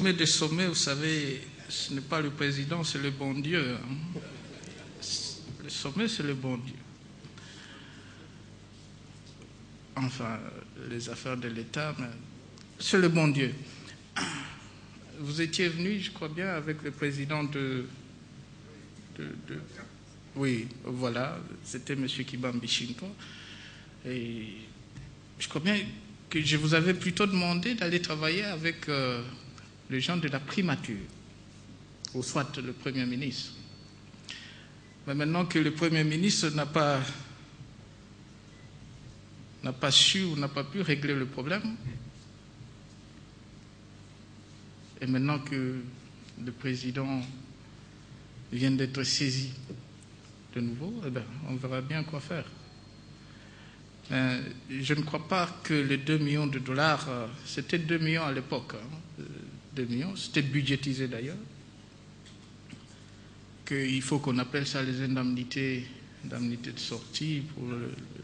sommet des sommets, vous savez, ce n'est pas le président, c'est le bon Dieu. Le sommet, c'est le bon Dieu. Enfin, les affaires de l'État, mais c'est le bon Dieu. Vous étiez venu, je crois bien, avec le président oui, voilà, c'était M. Kibambi Shinko. Et je crois bien que je vous avais plutôt demandé d'aller travailler avec les gens de la primature, ou soit le Premier ministre. Mais maintenant que le Premier ministre n'a pas su ou n'a pas pu régler le problème, et maintenant que le président vient d'être saisi de nouveau, eh bien, on verra bien quoi faire. Je ne crois pas que les 2 millions de dollars, c'était 2 millions à l'époque, 2 millions, c'était budgétisé d'ailleurs, qu'il faut qu'on appelle ça les indemnités de sortie pour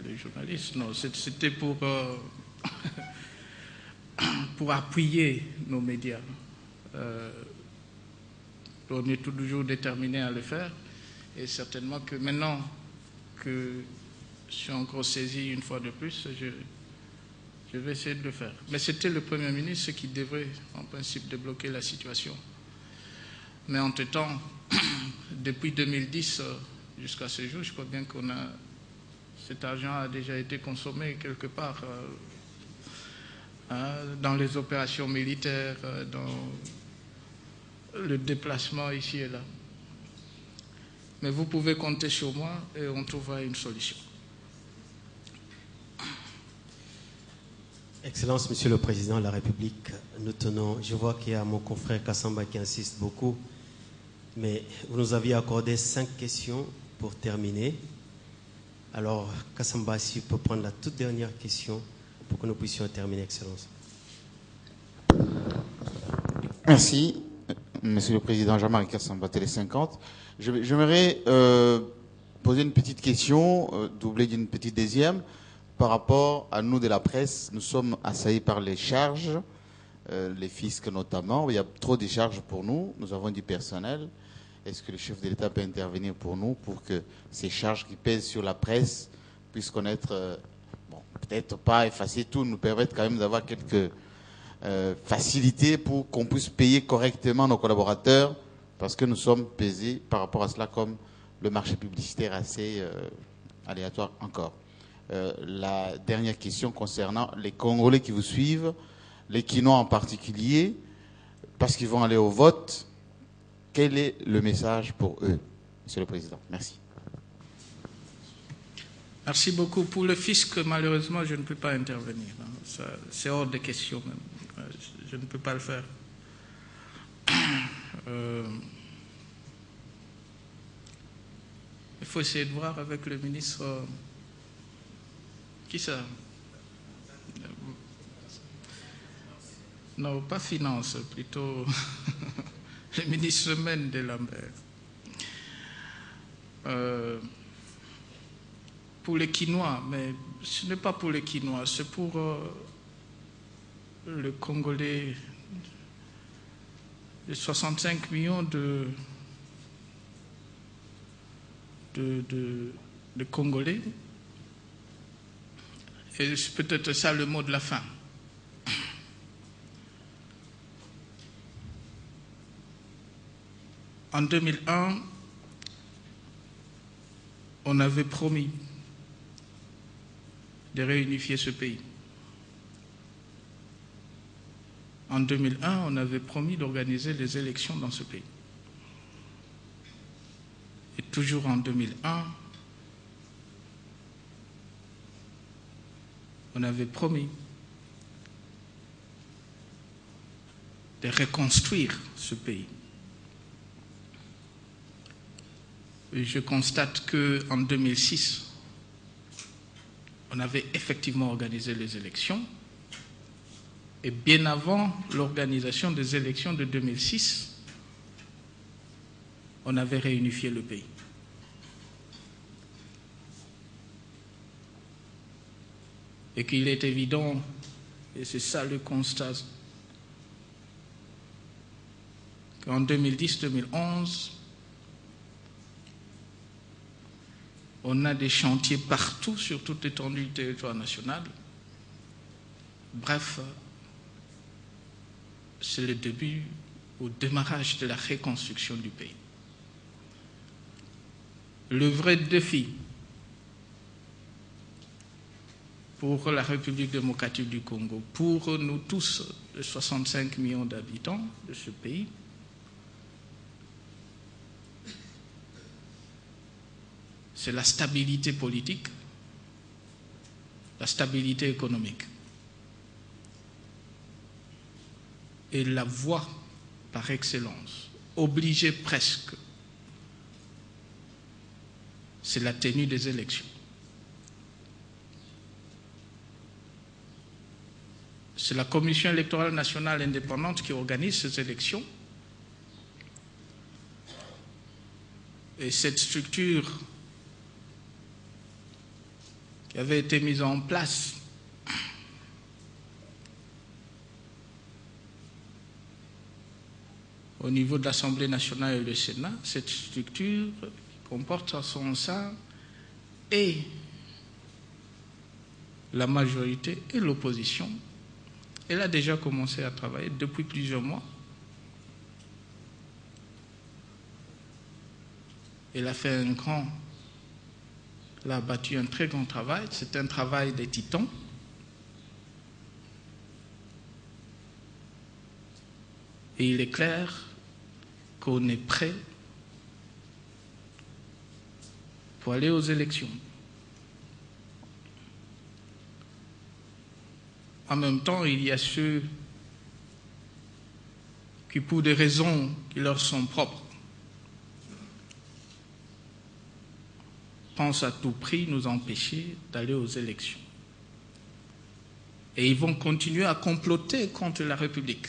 les journalistes. Non, c'était pour appuyer nos médias. On est toujours déterminé à le faire, et certainement que maintenant que je suis encore saisi une fois de plus, je vais essayer de le faire. Mais c'était le Premier ministre qui devrait, en principe, débloquer la situation. Mais entre-temps, depuis 2010 jusqu'à ce jour, je crois bien qu'on a... Cet argent a déjà été consommé quelque part dans les opérations militaires, dans le déplacement ici et là. Mais vous pouvez compter sur moi et on trouvera une solution. Excellence, Monsieur le Président de la République, nous tenons, je vois qu'il y a mon confrère Kassamba qui insiste beaucoup, mais vous nous aviez accordé 5 questions pour terminer. Alors, Kassamba, si vous pouvez prendre la toute dernière question pour que nous puissions terminer, Excellence. Merci, Monsieur le Président. Jean-Marie Kassamba, Télé 50. J'aimerais poser une petite question, doublée d'une petite deuxième. Par rapport à nous de la presse, nous sommes assaillis par les charges, les fiscs notamment. Il y a trop de charges pour nous. Nous avons du personnel. Est-ce que le chef de l'État peut intervenir pour nous pour que ces charges qui pèsent sur la presse puissent connaître, bon, peut-être pas effacer tout, nous permettre quand même d'avoir quelques facilités pour qu'on puisse payer correctement nos collaborateurs, parce que nous sommes pesés par rapport à cela comme le marché publicitaire assez aléatoire encore. La dernière question concernant les Congolais qui vous suivent, les Quinois en particulier, parce qu'ils vont aller au vote, quel est le message pour eux, Monsieur le Président? Merci. Merci beaucoup. Pour le fisc, malheureusement, je ne peux pas intervenir. C'est hors de question même. Je ne peux pas le faire. Il faut essayer de voir avec le ministre... Qui ça? Non, pas finance, plutôt le ministre Mende Lambert. Pour les Quinois, mais ce n'est pas pour les Quinois, c'est pour le Congolais, les 65 millions de Congolais. Et c'est peut-être ça le mot de la fin. En 2001, on avait promis de réunifier ce pays. En 2001, on avait promis d'organiser les élections dans ce pays. Et toujours en 2001, on avait promis de reconstruire ce pays. Et je constate qu'en 2006, on avait effectivement organisé les élections. Et bien avant l'organisation des élections de 2006, on avait réunifié le pays. Et qu'il est évident, et c'est ça le constat, qu'en 2010-2011, on a des chantiers partout sur toute l'étendue du territoire national. Bref, c'est le début au démarrage de la reconstruction du pays. Le vrai défi pour la République démocratique du Congo, pour nous tous, les 65 millions d'habitants de ce pays, c'est la stabilité politique, la stabilité économique. Et la voie par excellence, obligée presque, c'est la tenue des élections. C'est la Commission électorale nationale indépendante qui organise ces élections. Et cette structure qui avait été mise en place au niveau de l'Assemblée nationale et du Sénat, cette structure comporte en son sein et la majorité et l'opposition. Elle a déjà commencé à travailler depuis plusieurs mois. Elle a fait elle a battu un très grand travail. C'est un travail des titans. Et il est clair qu'on est prêt pour aller aux élections. En même temps, il y a ceux qui, pour des raisons qui leur sont propres, pensent à tout prix nous empêcher d'aller aux élections. Et ils vont continuer à comploter contre la République.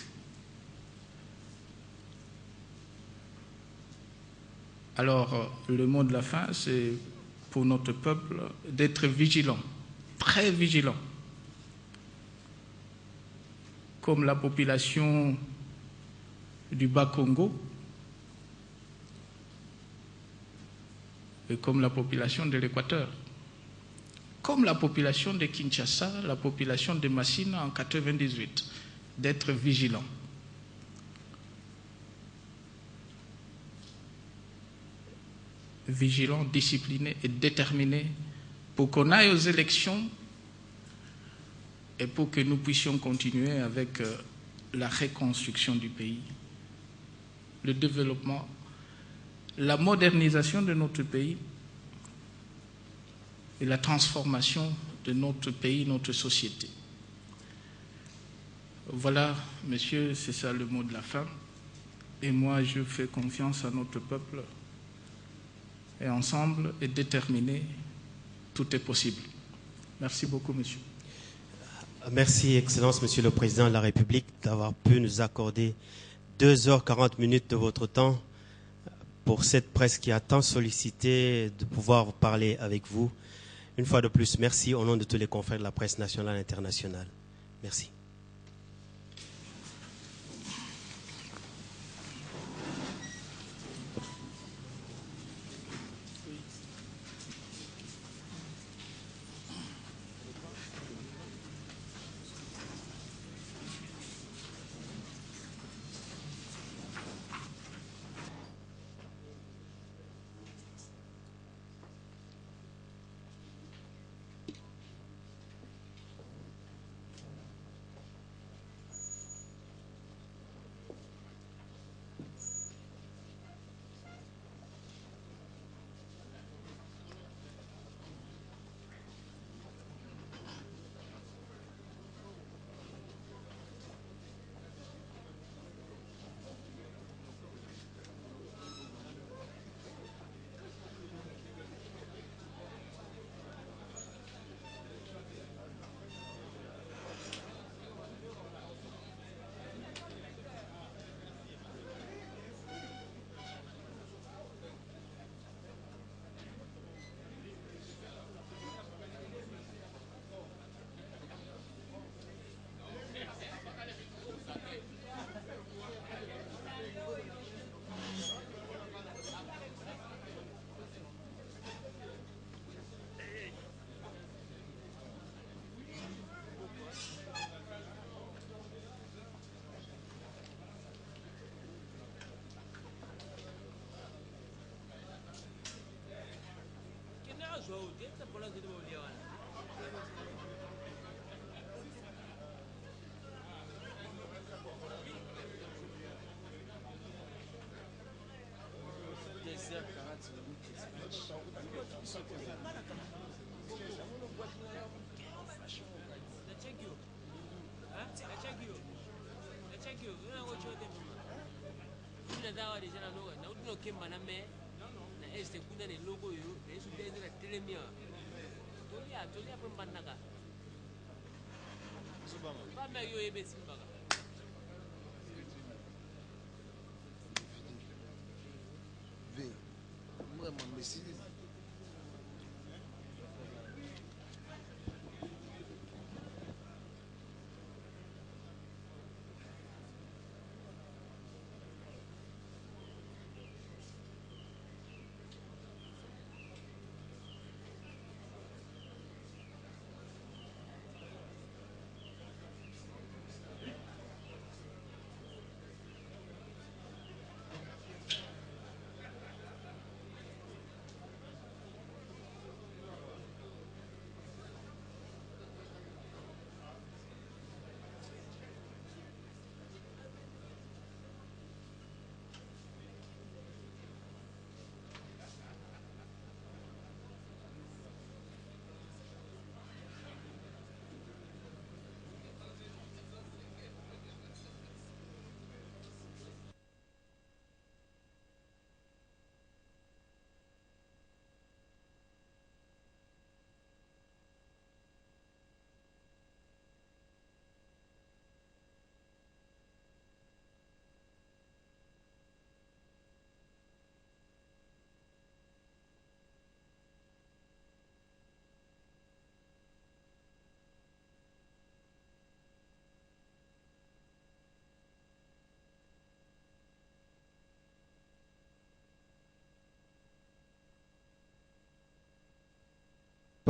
Alors, le mot de la fin, c'est pour notre peuple d'être vigilant, très vigilant. Comme la population du Bas-Congo et comme la population de l'Équateur, comme la population de Kinshasa, la population de Massina en 1998, d'être vigilant. Vigilant, discipliné et déterminé pour qu'on aille aux élections et pour que nous puissions continuer avec la reconstruction du pays, le développement, la modernisation de notre pays et la transformation de notre pays, notre société. Voilà, messieurs, c'est ça le mot de la fin. Et moi, je fais confiance à notre peuple. Et ensemble, et déterminés, tout est possible. Merci beaucoup, monsieur. Merci, Excellence, Monsieur le Président de la République, d'avoir pu nous accorder 2h40 de votre temps pour cette presse qui a tant sollicité de pouvoir parler avec vous. Une fois de plus, merci au nom de tous les confrères de la presse nationale et internationale. Merci.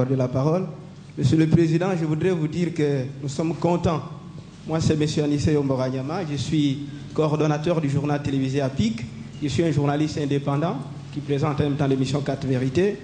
De la parole. Monsieur le Président, je voudrais vous dire que nous sommes contents. Moi, c'est M. Anissé Omboranyama. Je suis coordonnateur du journal télévisé APIC. Je suis un journaliste indépendant qui présente en même temps l'émission 4 Vérités.